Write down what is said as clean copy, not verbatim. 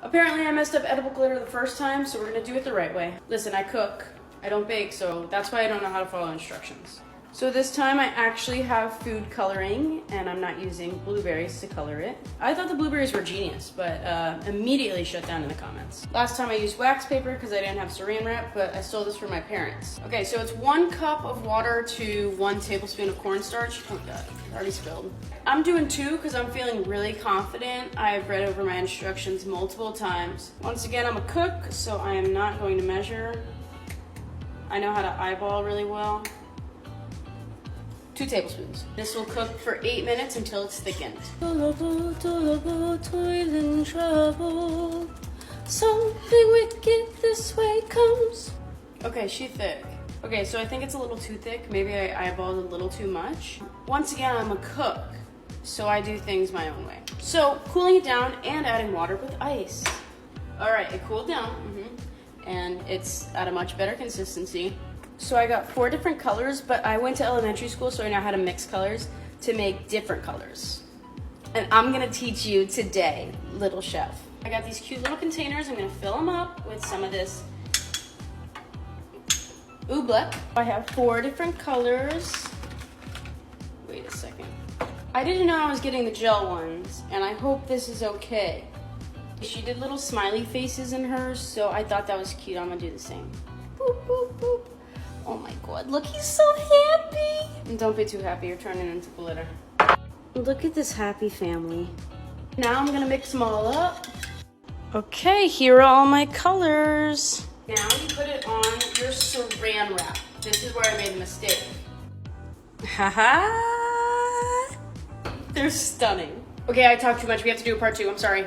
Apparently I messed up edible glitter the first time, so we're gonna do it the right way. Listen, I cook, I don't bake, so that's why I don't know how to follow instructions. So this time I actually have food coloring, and I'm not using blueberries to color it. I thought the blueberries were genius, but immediately shut down in the comments. Last time I used wax paper because I didn't have saran wrap, but I stole this from my parents. Okay, so it's 1 cup of water to 1 tablespoon of cornstarch. Oh God, it already spilled. I'm doing 2 because I'm feeling really confident. I've read over my instructions multiple times. Once again, I'm a cook, so I am not going to measure. I know how to eyeball really well. 2 tablespoons. This will cook for 8 minutes until it's thickened. Something wicked this way comes. Okay, she's thick. Okay, so I think it's a little too thick. Maybe I eyeballed a little too much. Once again, I'm a cook, so I do things my own way. So cooling it down and adding water with ice. All right, it cooled down, and it's at a much better consistency. So I got 4 different colors, but I went to elementary school, so I know how to mix colors to make different colors. And I'm gonna teach you today, little chef. I got these cute little containers. I'm gonna fill them up with some of this oobleck. I have 4 different colors. Wait a second. I didn't know I was getting the gel ones, and I hope this is okay. She did little smiley faces in hers, so I thought that was cute. I'm gonna do the same. Boop, boop, boop. Oh my God, look, he's so happy. And don't be too happy, you're turning into glitter. Look at this happy family. Now I'm gonna mix them all up. Okay, here are all my colors. Now you put it on your saran wrap. This is where I made the mistake. Haha! They're stunning. Okay, I talked too much. We have to do a part 2. I'm sorry.